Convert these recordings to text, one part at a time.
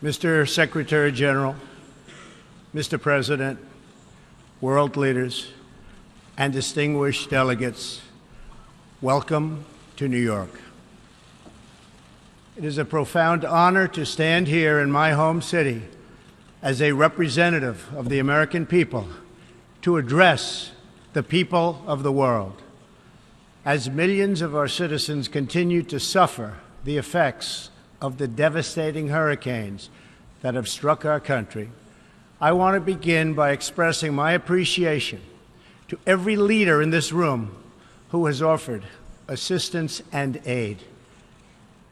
Mr. Secretary General, Mr. President, world leaders, and distinguished delegates, welcome to New York. It is a profound honor to stand here in my home city as a representative of the American people to address the people of the world. As millions of our citizens continue to suffer the effects of the devastating hurricanes that have struck our country, I want to begin by expressing my appreciation to every leader in this room who has offered assistance and aid.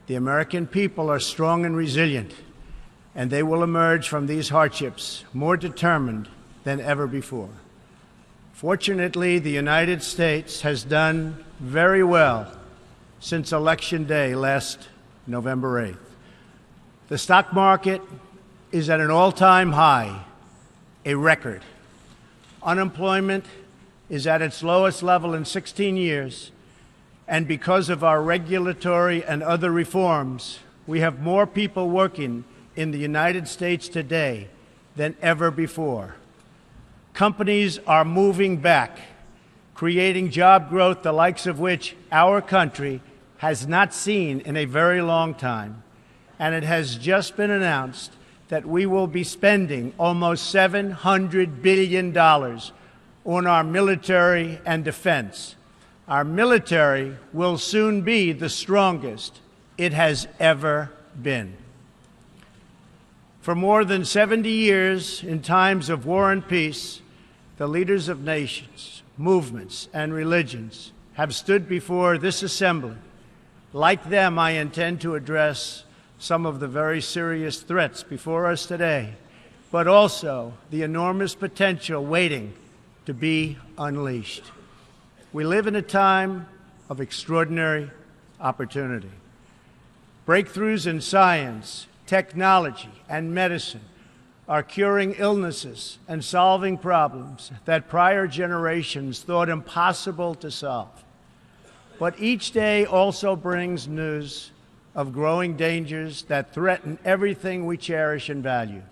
The American people are strong and resilient, and they will emerge from these hardships more determined than ever before. Fortunately, the United States has done very well since Election Day last November 8th. The stock market is at an all-time high, a record. Unemployment is at its lowest level in 16 years, and because of our regulatory and other reforms, we have more people working in the United States today than ever before. Companies are moving back, creating job growth the likes of which our country has not seen in a very long time. And it has just been announced that we will be spending almost $700 billion on our military and defense. Our military will soon be the strongest it has ever been. For more than 70 years, in times of war and peace, the leaders of nations, movements, and religions have stood before this assembly. Like them, I intend to address some of the very serious threats before us today, but also the enormous potential waiting to be unleashed. We live in a time of extraordinary opportunity. Breakthroughs in science, technology, and medicine are curing illnesses and solving problems that prior generations thought impossible to solve. But each day also brings news of growing dangers that threaten everything we cherish and value.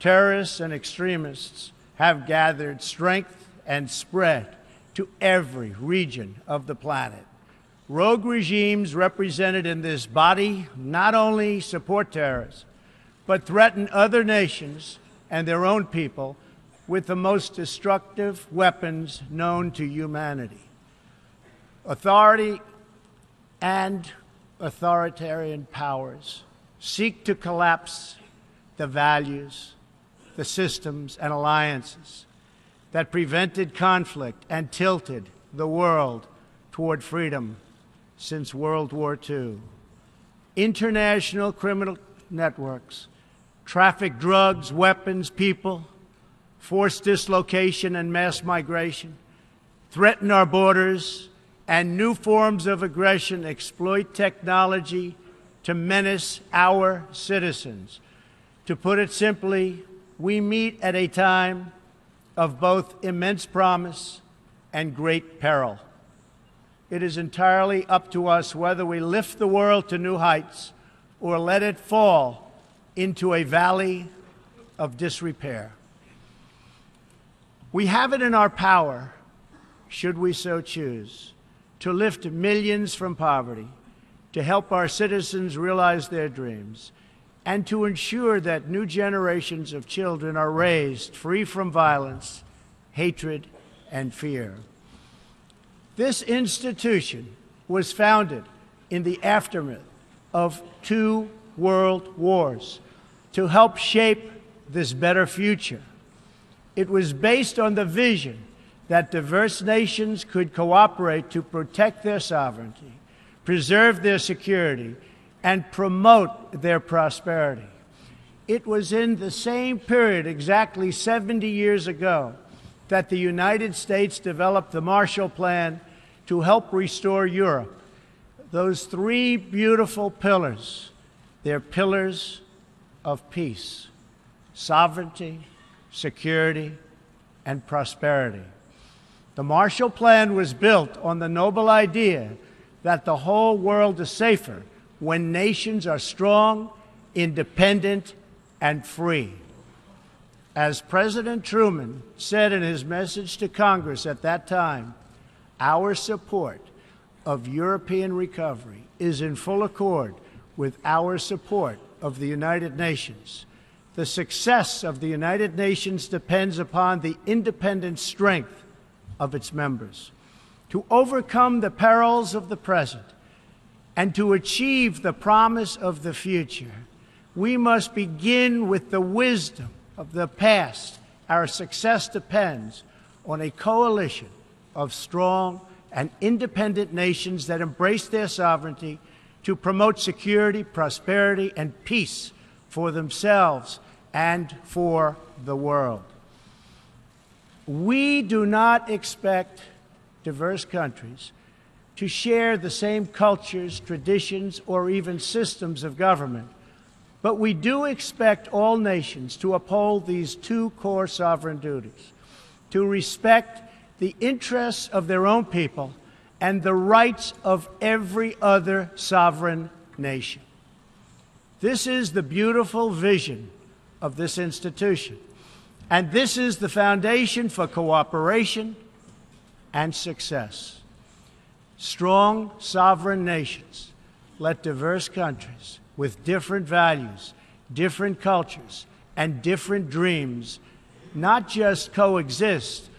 Terrorists and extremists have gathered strength and spread to every region of the planet. Rogue regimes represented in this body not only support terrorists, but threaten other nations and their own people with the most destructive weapons known to humanity. Authority and authoritarian powers seek to collapse the values, the systems, and alliances that prevented conflict and tilted the world toward freedom since World War II. International criminal networks traffic drugs, weapons, people, force dislocation and mass migration, threaten our borders, and new forms of aggression exploit technology to menace our citizens. To put it simply, we meet at a time of both immense promise and great peril. It is entirely up to us whether we lift the world to new heights or let it fall into a valley of disrepair. We have it in our power, should we so choose, to lift millions from poverty, to help our citizens realize their dreams, and to ensure that new generations of children are raised free from violence, hatred, and fear. This institution was founded in the aftermath of 2 world wars to help shape this better future. It was based on the vision that diverse nations could cooperate to protect their sovereignty, preserve their security, and promote their prosperity. It was in the same period, exactly 70 years ago, that the United States developed the Marshall Plan to help restore Europe. Those 3 beautiful pillars, they're pillars of peace, sovereignty, security, and prosperity. The Marshall Plan was built on the noble idea that the whole world is safer when nations are strong independent, and free. As President Truman said in his message to Congress at that time, our support of European recovery is in full accord with our support of the United Nations. The success of the United Nations depends upon the independent strength of its members. To overcome the perils of the present and to achieve the promise of the future, we must begin with the wisdom of the past. Our success depends on a coalition of strong and independent nations that embrace their sovereignty to promote security, prosperity, and peace for themselves and for the world. We do not expect diverse countries to share the same cultures, traditions, or even systems of government, but we do expect all nations to uphold these two core sovereign duties: to respect the interests of their own people and the rights of every other sovereign nation. This is the beautiful vision of this institution, and this is the foundation for cooperation and success. Strong sovereign nations let diverse countries with different values, different cultures, and different dreams not just coexist,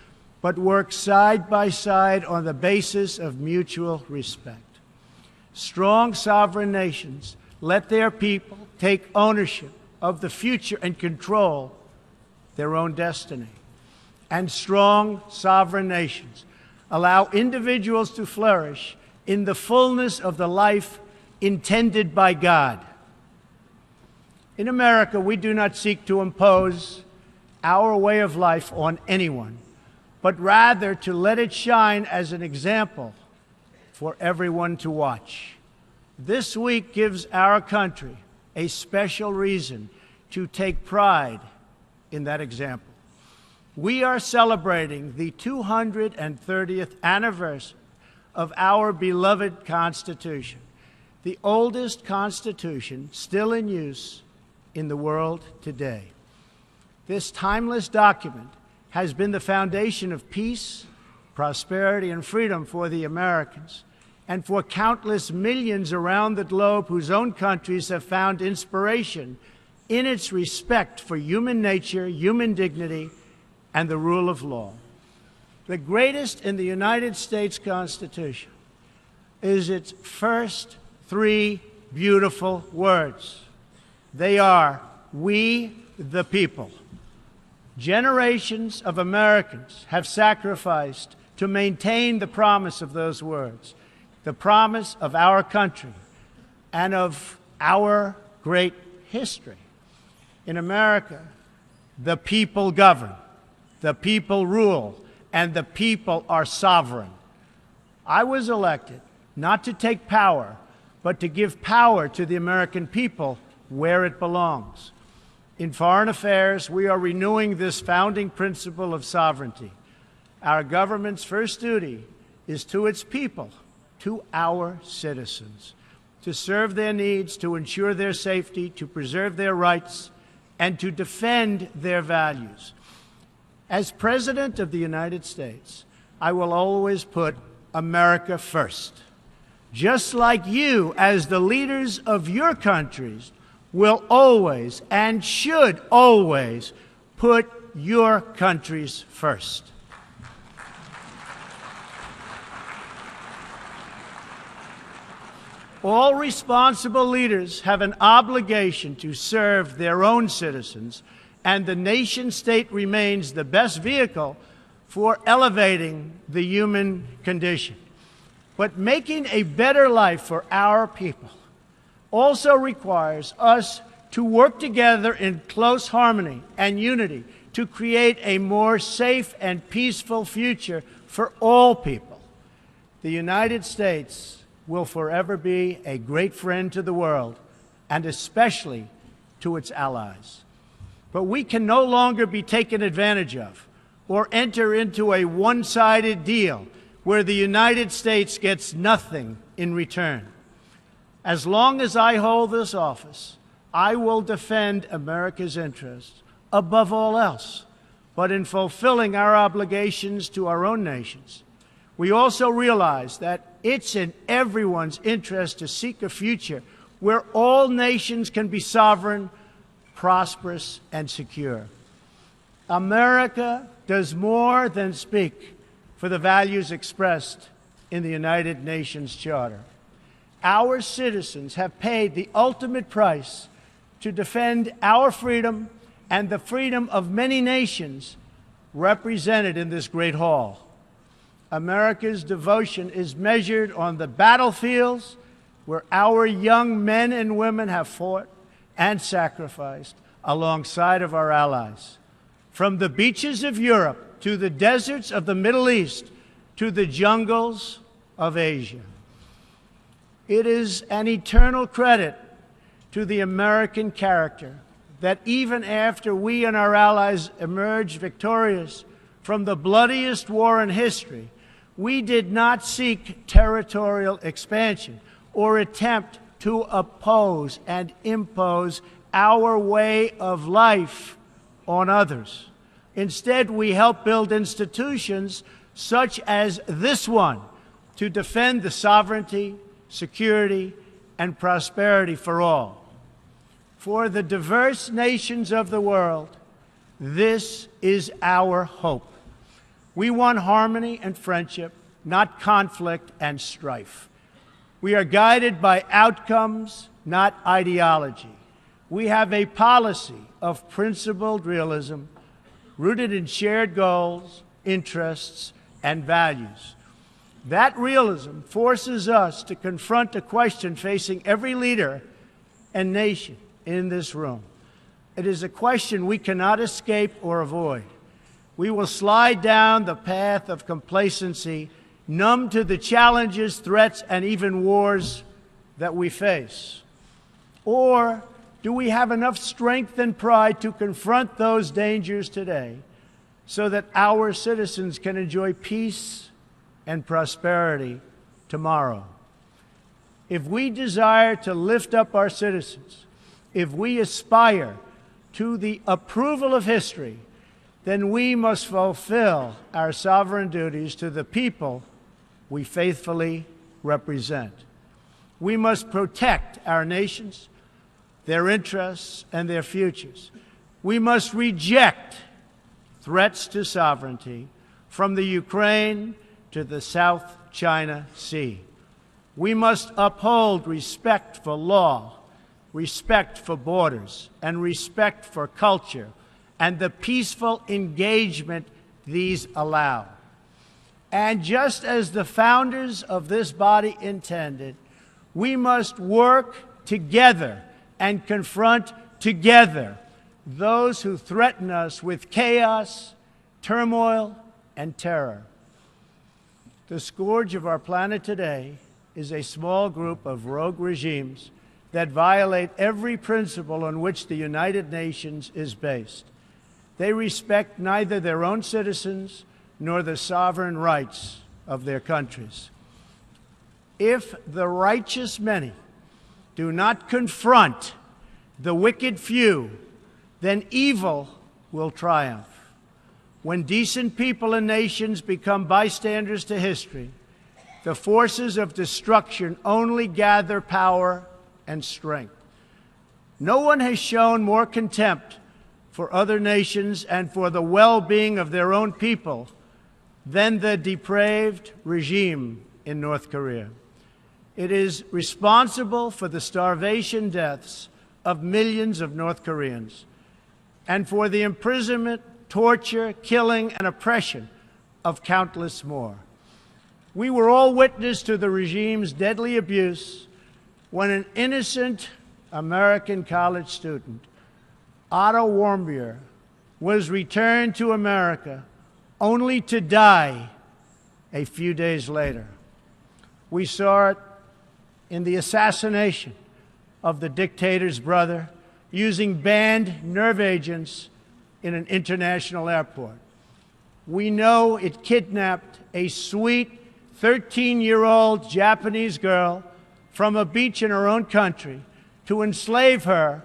but work side by side on the basis of mutual respect. Strong sovereign nations let their people take ownership of the future and control their own destiny. And strong sovereign nations allow individuals to flourish in the fullness of the life intended by God. In America, we do not seek to impose our way of life on anyone, but rather to let it shine as an example for everyone to watch. This week gives our country a special reason to take pride in that example. We are celebrating the 230th anniversary of our beloved Constitution, the oldest Constitution still in use in the world today. This timeless document has been the foundation of peace, prosperity, and freedom for the Americans and for countless millions around the globe whose own countries have found inspiration in its respect for human nature, human dignity, and the rule of law. The greatest in the United States Constitution is its first three beautiful words. They are, "We the people." Generations of Americans have sacrificed to maintain the promise of those words, the promise of our country and of our great history. In America, the people govern, the people rule, and the people are sovereign. I was elected not to take power, but to give power to the American people where it belongs. In foreign affairs, we are renewing this founding principle of sovereignty. Our government's first duty is to its people, to our citizens, to serve their needs, to ensure their safety, to preserve their rights, and to defend their values. As President of the United States, I will always put America first, just like you, as the leaders of your countries, will always and should always put your countries first. All responsible leaders have an obligation to serve their own citizens, and the nation-state remains the best vehicle for elevating the human condition. But making a better life for our people also requires us to work together in close harmony and unity to create a more safe and peaceful future for all people. The United States will forever be a great friend to the world, and especially to its allies. But we can no longer be taken advantage of or enter into a one-sided deal where the United States gets nothing in return. As long as I hold this office, I will defend America's interests above all else. But in fulfilling our obligations to our own nations, we also realize that it's in everyone's interest to seek a future where all nations can be sovereign, prosperous, and secure. America does more than speak for the values expressed in the United Nations Charter. Our citizens have paid the ultimate price to defend our freedom and the freedom of many nations represented in this great hall. America's devotion is measured on the battlefields where our young men and women have fought and sacrificed alongside of our allies. From the beaches of Europe to the deserts of the Middle East to the jungles of Asia. It is an eternal credit to the American character that even after we and our allies emerged victorious from the bloodiest war in history, we did not seek territorial expansion or attempt to oppose and impose our way of life on others. Instead, we helped build institutions such as this one to defend the sovereignty, security, and prosperity for all. For the diverse nations of the world, this is our hope. We want harmony and friendship, not conflict and strife. We are guided by outcomes, not ideology. We have a policy of principled realism rooted in shared goals, interests, and values. That realism forces us to confront a question facing every leader and nation in this room. It is a question we cannot escape or avoid. We will slide down the path of complacency, numb to the challenges, threats, and even wars that we face. Or do we have enough strength and pride to confront those dangers today so that our citizens can enjoy peace and prosperity tomorrow? If we desire to lift up our citizens, if we aspire to the approval of history, then we must fulfill our sovereign duties to the people we faithfully represent. We must protect our nations, their interests, and their futures. We must reject threats to sovereignty from the Ukraine to the South China Sea. We must uphold respect for law, respect for borders, and respect for culture, and the peaceful engagement these allow. And just as the founders of this body intended, we must work together and confront together those who threaten us with chaos, turmoil, and terror. The scourge of our planet today is a small group of rogue regimes that violate every principle on which the United Nations is based. They respect neither their own citizens nor the sovereign rights of their countries. If the righteous many do not confront the wicked few, then evil will triumph. When decent people and nations become bystanders to history, the forces of destruction only gather power and strength. No one has shown more contempt for other nations and for the well-being of their own people than the depraved regime in North Korea. It is responsible for the starvation deaths of millions of North Koreans and for the imprisonment, torture, killing, and oppression of countless more. We were all witness to the regime's deadly abuse when an innocent American college student, Otto Warmbier, was returned to America only to die a few days later. We saw it in the assassination of the dictator's brother using banned nerve agents in an international airport. We know it kidnapped a sweet 13-year-old Japanese girl from a beach in her own country to enslave her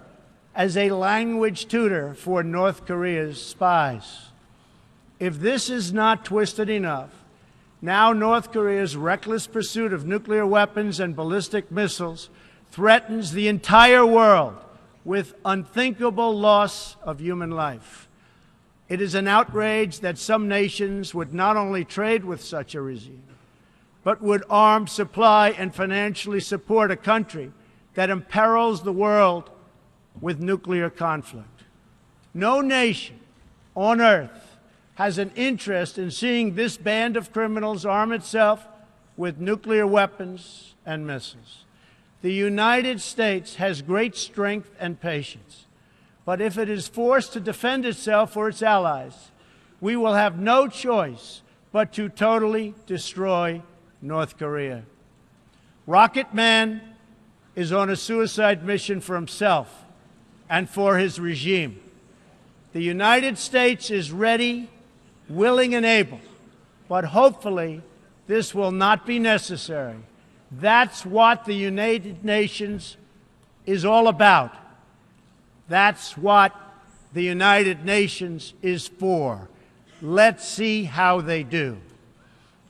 as a language tutor for North Korea's spies. If this is not twisted enough, now North Korea's reckless pursuit of nuclear weapons and ballistic missiles threatens the entire world with unthinkable loss of human life. It is an outrage that some nations would not only trade with such a regime, but would arm, supply, and financially support a country that imperils the world with nuclear conflict. No nation on earth has an interest in seeing this band of criminals arm itself with nuclear weapons and missiles. The United States has great strength and patience, but if it is forced to defend itself or its allies, we will have no choice but to totally destroy North Korea. Rocket Man is on a suicide mission for himself and for his regime. The United States is ready, willing, and able, but hopefully this will not be necessary. That's what the United Nations is all about. That's what the United Nations is for. Let's see how they do.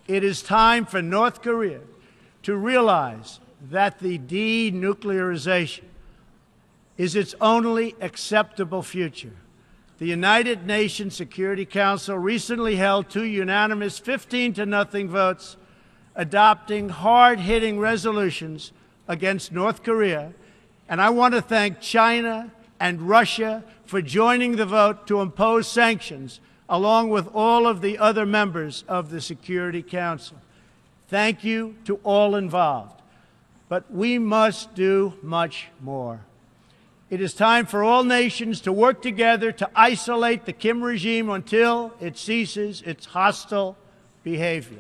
It is time for North Korea to realize that the denuclearization is its only acceptable future. The United Nations Security Council recently held 2 unanimous 15-0 votes adopting hard-hitting resolutions against North Korea, and I want to thank China and Russia for joining the vote to impose sanctions, along with all of the other members of the Security Council. Thank you to all involved. But we must do much more. It is time for all nations to work together to isolate the Kim regime until it ceases its hostile behavior.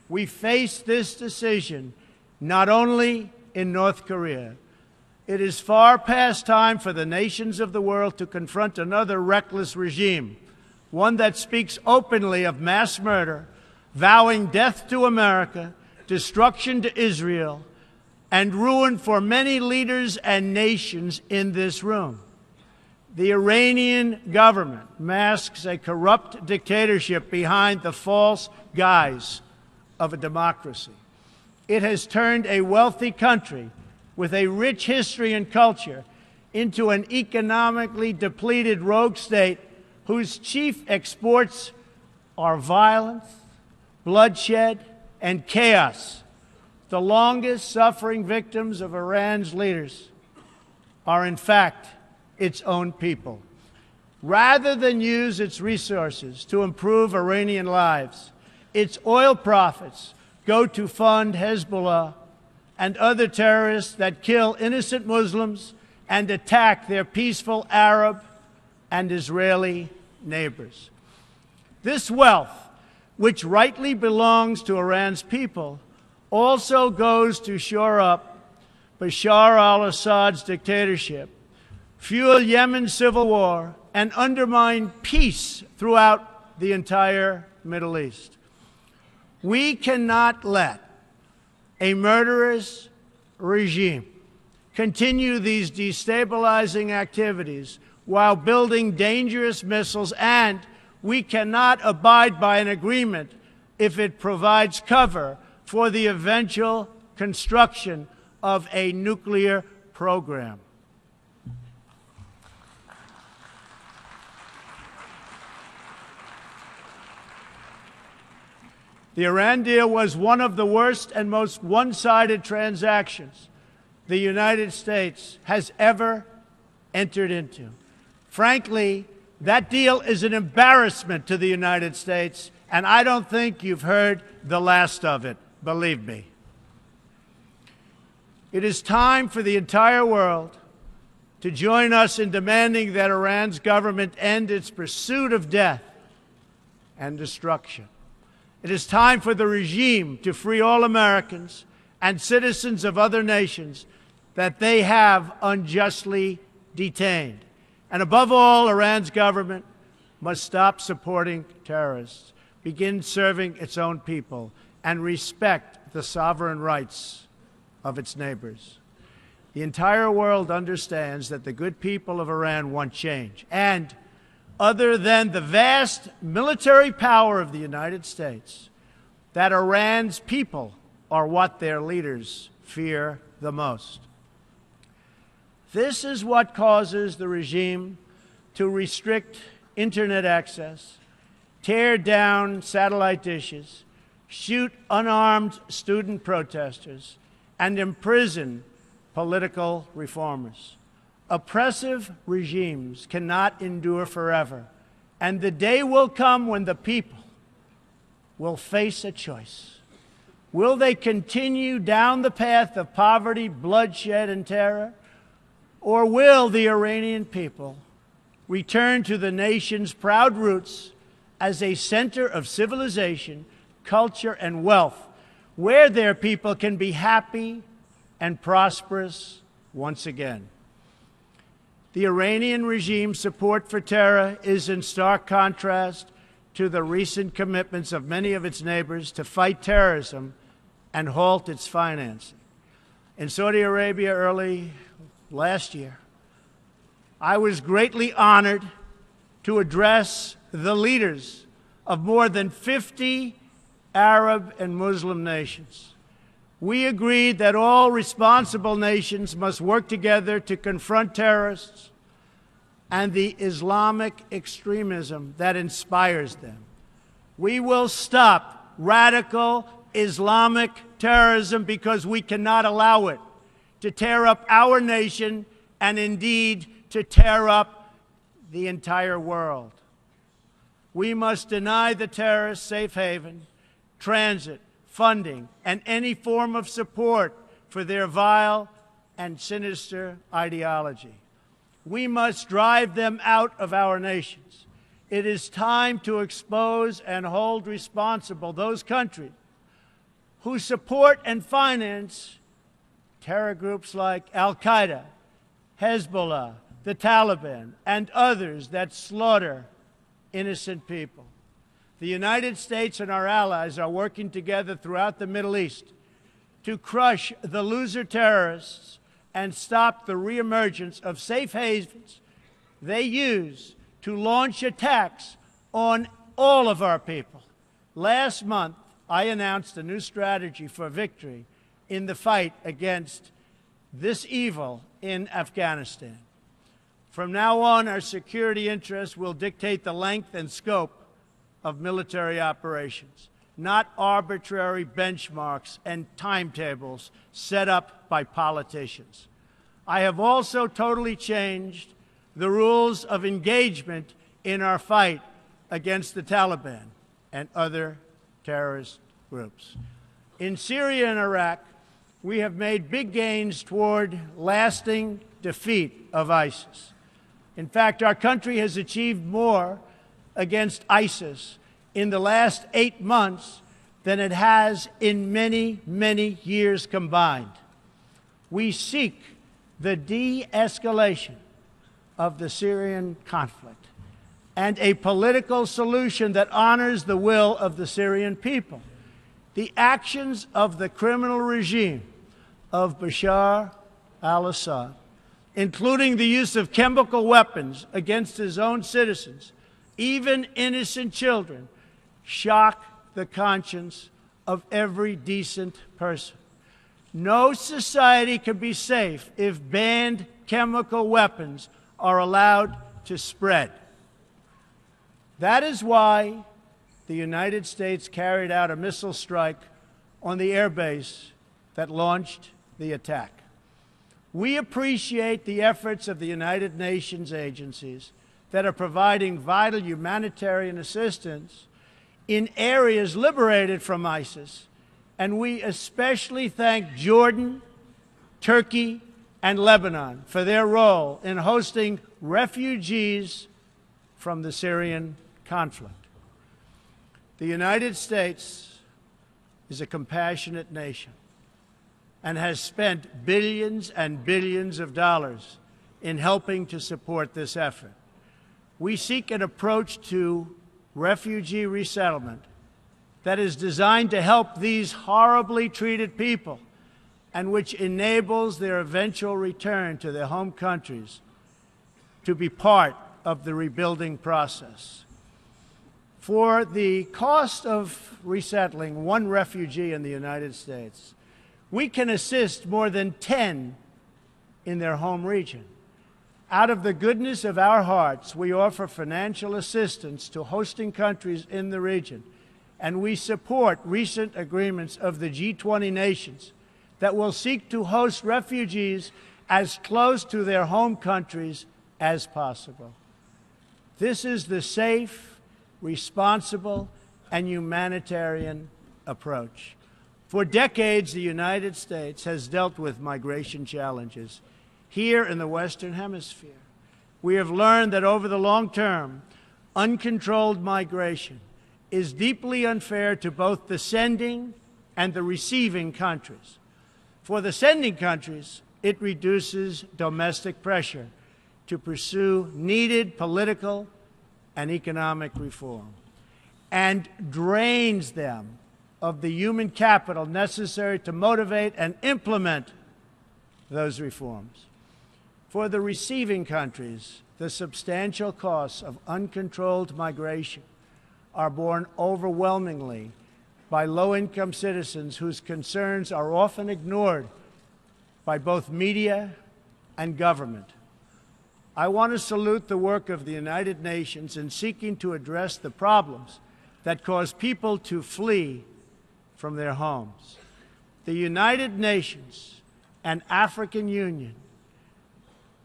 We face this decision not only in North Korea. It is far past time for the nations of the world to confront another reckless regime, one that speaks openly of mass murder, vowing death to America, destruction to Israel, and ruin for many leaders and nations in this room. The Iranian government masks a corrupt dictatorship behind the false guise of a democracy. It has turned a wealthy country with a rich history and culture into an economically depleted rogue state whose chief exports are violence, bloodshed, and chaos. The longest suffering victims of Iran's leaders are, in fact, its own people. Rather than use its resources to improve Iranian lives, its oil profits go to fund Hezbollah and other terrorists that kill innocent Muslims and attack their peaceful Arab and Israeli neighbors. This wealth, which rightly belongs to Iran's people, also goes to shore up Bashar al-Assad's dictatorship, fuel Yemen's civil war, and undermine peace throughout the entire Middle East. We cannot let a murderous regime continue these destabilizing activities while building dangerous missiles, and we cannot abide by an agreement if it provides cover for the eventual construction of a nuclear program. The Iran deal was one of the worst and most one-sided transactions the United States has ever entered into. Frankly, that deal is an embarrassment to the United States, and I don't think you've heard the last of it, believe me. It is time for the entire world to join us in demanding that Iran's government end its pursuit of death and destruction. It is time for the regime to free all Americans and citizens of other nations that they have unjustly detained. And above all, Iran's government must stop supporting terrorists, begin serving its own people, and respect the sovereign rights of its neighbors. The entire world understands that the good people of Iran want change. And other than the vast military power of the United States, that Iran's people are what their leaders fear the most. This is what causes the regime to restrict internet access, tear down satellite dishes, shoot unarmed student protesters, and imprison political reformers. Oppressive regimes cannot endure forever, and the day will come when the people will face a choice. Will they continue down the path of poverty, bloodshed, and terror? Or will the Iranian people return to the nation's proud roots as a center of civilization, culture, and wealth, where their people can be happy and prosperous once again? The Iranian regime's support for terror is in stark contrast to the recent commitments of many of its neighbors to fight terrorism and halt its financing. In Saudi Arabia early last year, I was greatly honored to address the leaders of more than 50 Arab and Muslim nations. We agreed that all responsible nations must work together to confront terrorists and the Islamic extremism that inspires them. We will stop radical Islamic terrorism because we cannot allow it to tear up our nation and indeed to tear up the entire world. We must deny the terrorists safe haven, transit, funding, and any form of support for their vile and sinister ideology. We must drive them out of our nations. It is time to expose and hold responsible those countries who support and finance terror groups like Al-Qaeda, Hezbollah, the Taliban, and others that slaughter innocent people. The United States and our allies are working together throughout the Middle East to crush the loser terrorists and stop the reemergence of safe havens they use to launch attacks on all of our people. Last month, I announced a new strategy for victory in the fight against this evil in Afghanistan. From now on, our security interests will dictate the length and scope of military operations, not arbitrary benchmarks and timetables set up by politicians. I have also totally changed the rules of engagement in our fight against the Taliban and other terrorist groups. In Syria and Iraq, we have made big gains toward lasting defeat of ISIS. In fact, our country has achieved more against ISIS in the last 8 months than it has in many, many years combined. We seek the de-escalation of the Syrian conflict and a political solution that honors the will of the Syrian people. The actions of the criminal regime of Bashar al-Assad, including the use of chemical weapons against his own citizens, even innocent children, shock the conscience of every decent person. No society can be safe if banned chemical weapons are allowed to spread. That is why the United States carried out a missile strike on the airbase that launched the attack. We appreciate the efforts of the United Nations agencies that are providing vital humanitarian assistance in areas liberated from ISIS, and we especially thank Jordan, Turkey, and Lebanon for their role in hosting refugees from the Syrian conflict. The United States is a compassionate nation and has spent billions and billions of dollars in helping to support this effort. We seek an approach to refugee resettlement that is designed to help these horribly treated people and which enables their eventual return to their home countries to be part of the rebuilding process. For the cost of resettling one refugee in the United States, we can assist more than 10 in their home region. Out of the goodness of our hearts, we offer financial assistance to hosting countries in the region, and we support recent agreements of the G20 nations that will seek to host refugees as close to their home countries as possible. This is the safe, responsible, and humanitarian approach. For decades, the United States has dealt with migration challenges here in the Western Hemisphere. We have learned that over the long term, uncontrolled migration is deeply unfair to both the sending and the receiving countries. For the sending countries, it reduces domestic pressure to pursue needed political and economic reform, and drains them of the human capital necessary to motivate and implement those reforms. For the receiving countries, the substantial costs of uncontrolled migration are borne overwhelmingly by low-income citizens whose concerns are often ignored by both media and government. I want to salute the work of the United Nations in seeking to address the problems that cause people to flee from their homes. The United Nations and African Union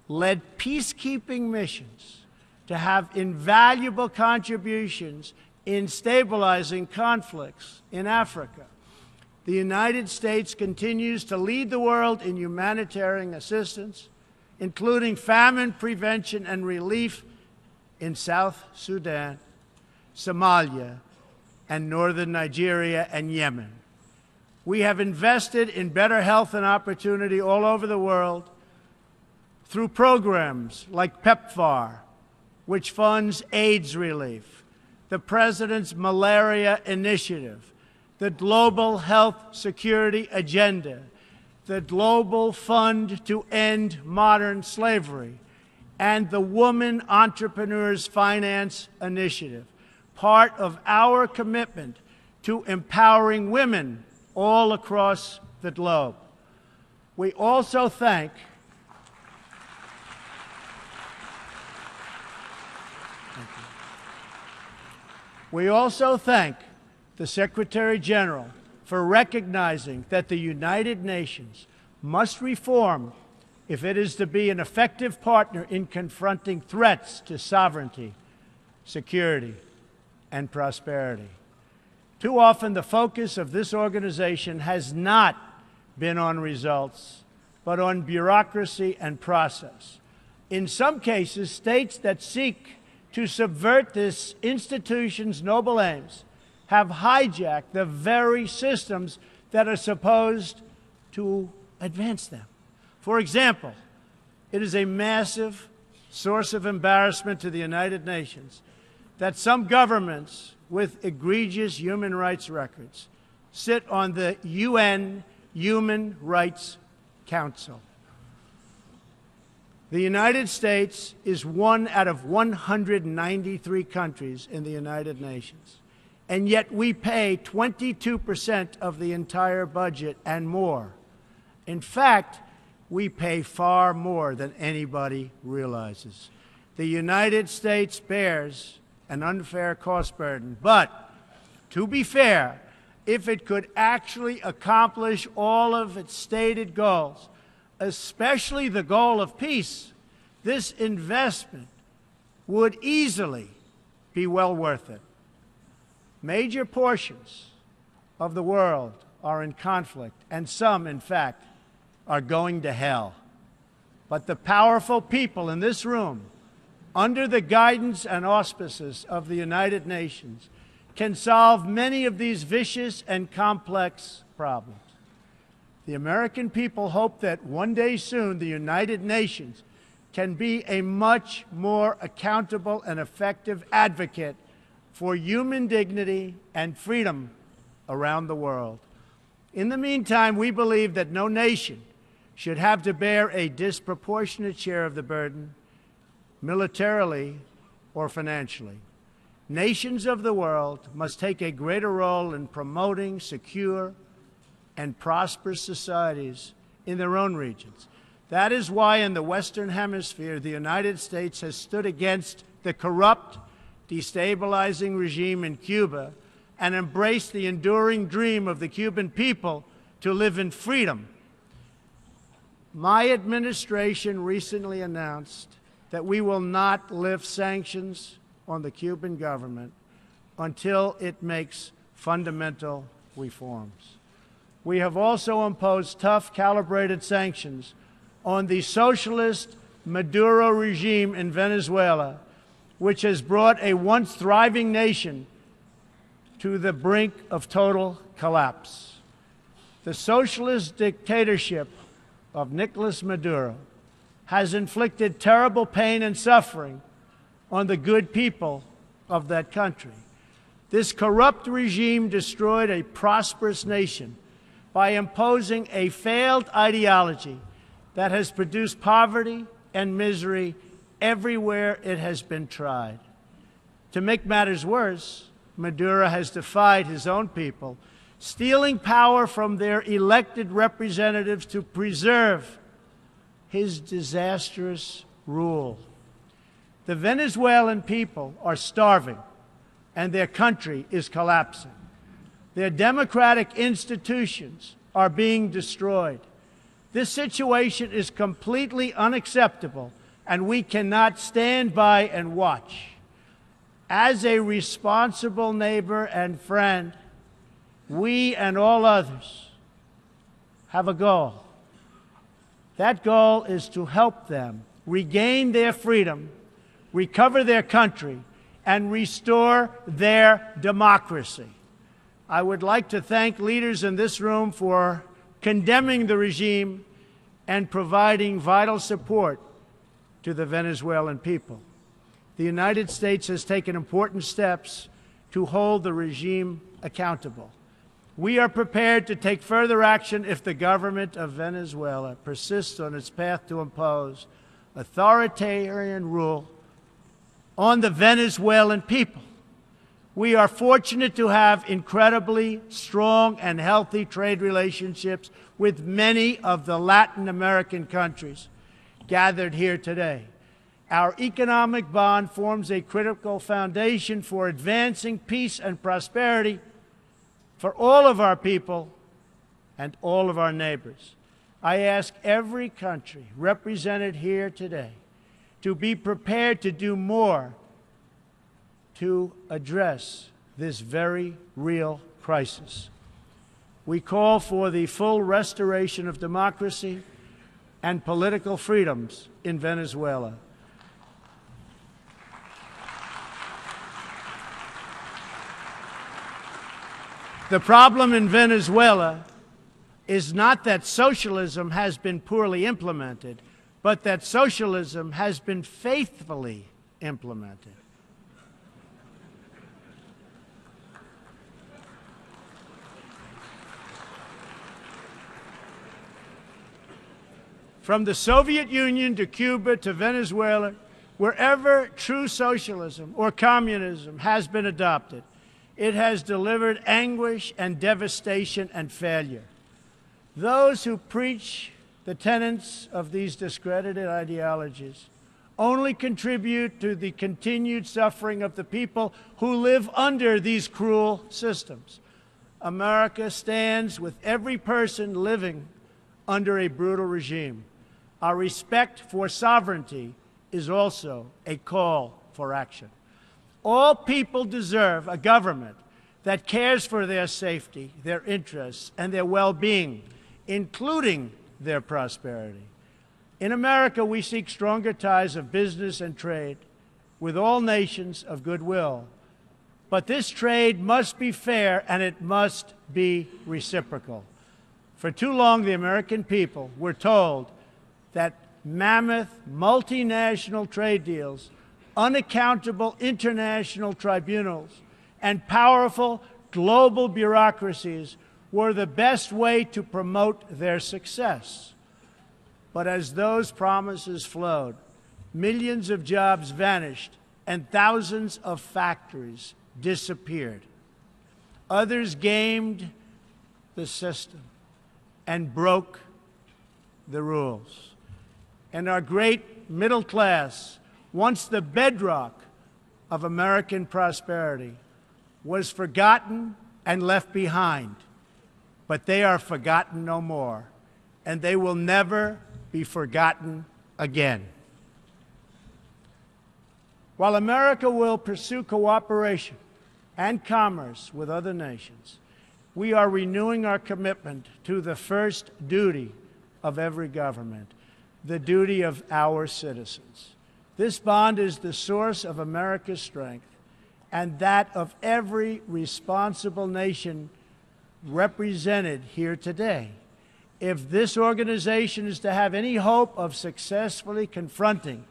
led peacekeeping missions to have invaluable contributions in stabilizing conflicts in Africa. The United States continues to lead the world in humanitarian assistance, including famine prevention and relief in South Sudan, Somalia, and northern Nigeria and Yemen. We have invested in better health and opportunity all over the world through programs like PEPFAR, which funds AIDS relief, the President's Malaria Initiative, the Global Health Security Agenda, the Global Fund to End Modern Slavery, and the Woman Entrepreneurs Finance Initiative, part of our commitment to empowering women all across the globe. We also thank the Secretary General for recognizing that the United Nations must reform if it is to be an effective partner in confronting threats to sovereignty, security, and prosperity. Too often, the focus of this organization has not been on results, but on bureaucracy and process. In some cases, states that seek to subvert this institution's noble aims have hijacked the very systems that are supposed to advance them. For example, it is a massive source of embarrassment to the United Nations that some governments with egregious human rights records sit on the UN Human Rights Council. The United States is one out of 193 countries in the United Nations, and yet we pay 22% of the entire budget and more. In fact, we pay far more than anybody realizes. The United States bears an unfair cost burden, but to be fair, if it could actually accomplish all of its stated goals, especially the goal of peace, this investment would easily be well worth it. Major portions of the world are in conflict, and some, in fact, are going to hell. But the powerful people in this room, under the guidance and auspices of the United Nations, can solve many of these vicious and complex problems. The American people hope that one day soon the United Nations can be a much more accountable and effective advocate for human dignity and freedom around the world. In the meantime, we believe that no nation should have to bear a disproportionate share of the burden, militarily or financially. Nations of the world must take a greater role in promoting secure and prosperous societies in their own regions. That is why in the Western Hemisphere, the United States has stood against the corrupt, destabilizing regime in Cuba and embraced the enduring dream of the Cuban people to live in freedom. My administration recently announced that we will not lift sanctions on the Cuban government until it makes fundamental reforms. We have also imposed tough, calibrated sanctions on the socialist Maduro regime in Venezuela, which has brought a once thriving nation to the brink of total collapse. The socialist dictatorship of Nicolas Maduro has inflicted terrible pain and suffering on the good people of that country. This corrupt regime destroyed a prosperous nation by imposing a failed ideology that has produced poverty and misery everywhere it has been tried. To make matters worse, Maduro has defied his own people, stealing power from their elected representatives to preserve his disastrous rule. The Venezuelan people are starving, and their country is collapsing. Their democratic institutions are being destroyed. This situation is completely unacceptable, and we cannot stand by and watch. As a responsible neighbor and friend, we and all others have a goal. That goal is to help them regain their freedom, recover their country, and restore their democracy. I would like to thank leaders in this room for condemning the regime and providing vital support to the Venezuelan people. The United States has taken important steps to hold the regime accountable. We are prepared to take further action if the government of Venezuela persists on its path to impose authoritarian rule on the Venezuelan people. We are fortunate to have incredibly strong and healthy trade relationships with many of the Latin American countries gathered here today. Our economic bond forms a critical foundation for advancing peace and prosperity for all of our people and all of our neighbors. I ask every country represented here today to be prepared to do more to address this very real crisis. We call for the full restoration of democracy and political freedoms in Venezuela. The problem in Venezuela is not that socialism has been poorly implemented, but that socialism has been faithfully implemented. From the Soviet Union to Cuba to Venezuela, wherever true socialism or communism has been adopted, it has delivered anguish and devastation and failure. Those who preach the tenets of these discredited ideologies only contribute to the continued suffering of the people who live under these cruel systems. America stands with every person living under a brutal regime. Our respect for sovereignty is also a call for action. All people deserve a government that cares for their safety, their interests, and their well-being, including their prosperity. In America, we seek stronger ties of business and trade with all nations of goodwill. But this trade must be fair and it must be reciprocal. For too long, the American people were told that mammoth multinational trade deals, unaccountable international tribunals, and powerful global bureaucracies were the best way to promote their success. But as those promises flowed, millions of jobs vanished and thousands of factories disappeared. Others gamed the system and broke the rules. And our great middle class, once the bedrock of American prosperity, was forgotten and left behind. But they are forgotten no more, and they will never be forgotten again. While America will pursue cooperation and commerce with other nations, we are renewing our commitment to the first duty of every government, the duty of our citizens. This bond is the source of America's strength and that of every responsible nation represented here today. If this organization is to have any hope of successfully confronting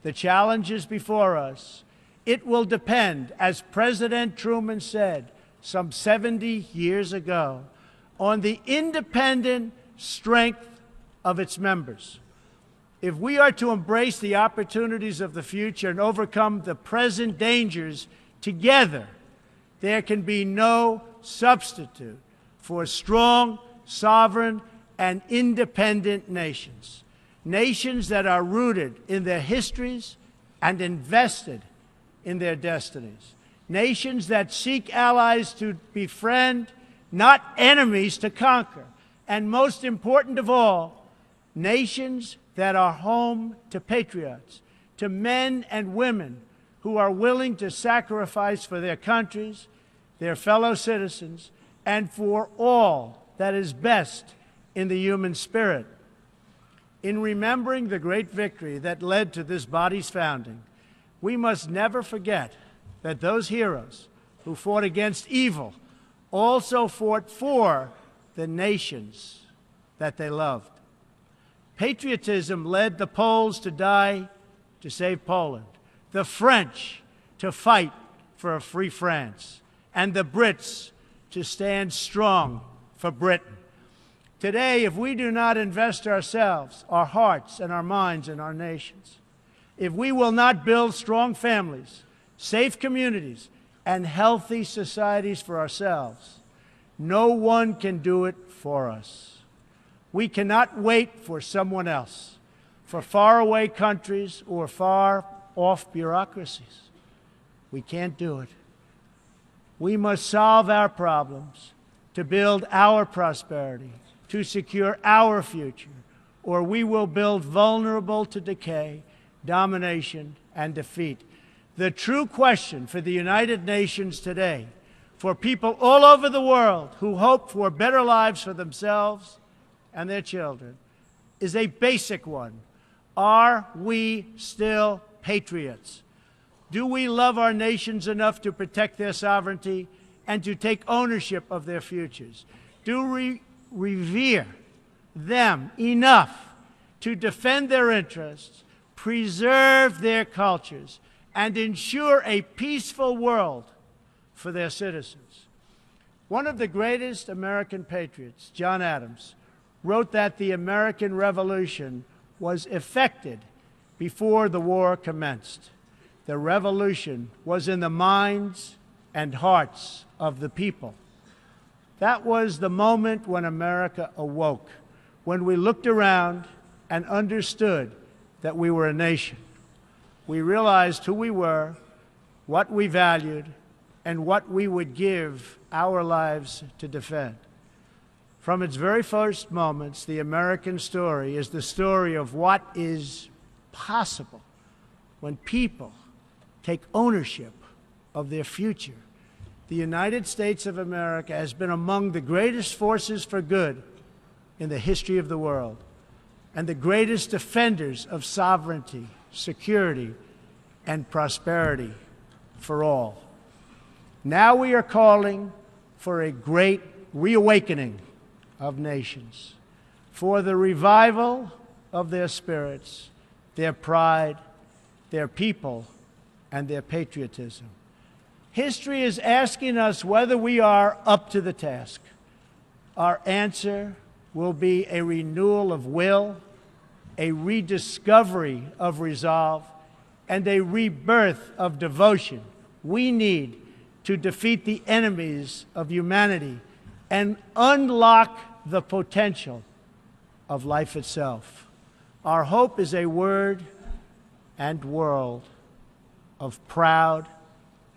the challenges before us, it will depend, as President Truman said some 70 years ago, on the independent strength of its members. If we are to embrace the opportunities of the future and overcome the present dangers together, there can be no substitute for strong, sovereign, and independent nations. Nations that are rooted in their histories and invested in their destinies. Nations that seek allies to befriend, not enemies to conquer. And most important of all, nations that are home to patriots, to men and women who are willing to sacrifice for their countries, their fellow citizens, and for all that is best in the human spirit. In remembering the great victory that led to this body's founding, we must never forget that those heroes who fought against evil also fought for the nations that they loved. Patriotism led the Poles to die to save Poland, the French to fight for a free France, and the Brits to stand strong for Britain. Today, if we do not invest ourselves, our hearts, and our minds in our nations, if we will not build strong families, safe communities, and healthy societies for ourselves, no one can do it for us. We cannot wait for someone else, for faraway countries or far-off bureaucracies. We can't do it. We must solve our problems to build our prosperity, to secure our future, or we will build vulnerable to decay, domination, and defeat. The true question for the United Nations today, for people all over the world who hope for better lives for themselves and their children, is a basic one. Are we still patriots? Do we love our nations enough to protect their sovereignty and to take ownership of their futures? Do we revere them enough to defend their interests, preserve their cultures, and ensure a peaceful world for their citizens? One of the greatest American patriots, John Adams, wrote that the American Revolution was effected before the war commenced. The revolution was in the minds and hearts of the people. That was the moment when America awoke, when we looked around and understood that we were a nation. We realized who we were, what we valued, and what we would give our lives to defend. From its very first moments, the American story is the story of what is possible when people take ownership of their future. The United States of America has been among the greatest forces for good in the history of the world and the greatest defenders of sovereignty, security, and prosperity for all. Now we are calling for a great reawakening of nations, for the revival of their spirits, their pride, their people, and their patriotism. History is asking us whether we are up to the task. Our answer will be a renewal of will, a rediscovery of resolve, and a rebirth of devotion we need to defeat the enemies of humanity and unlock the potential of life itself. Our hope is a word and world of proud,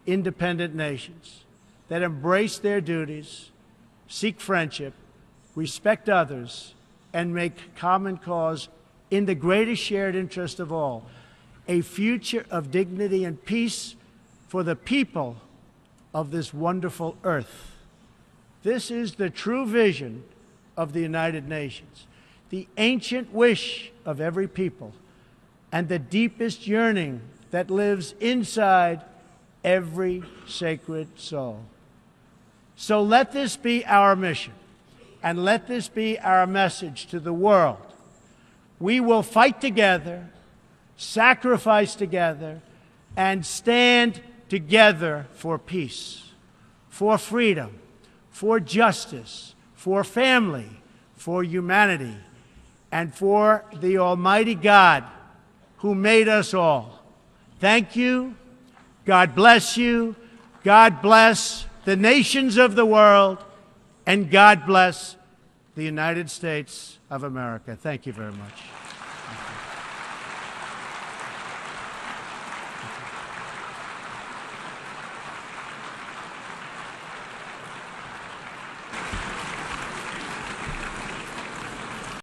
independent nations that embrace their duties, seek friendship, respect others, and make common cause in the greatest shared interest of all, a future of dignity and peace for the people of this wonderful earth. This is the true vision of the United Nations, the ancient wish of every people, and the deepest yearning that lives inside every sacred soul. So let this be our mission, and let this be our message to the world. We will fight together, sacrifice together, and stand together for peace, for freedom, for justice, for family, for humanity, and for the Almighty God who made us all. Thank you. God bless you. God bless the nations of the world, and God bless the United States of America. Thank you very much.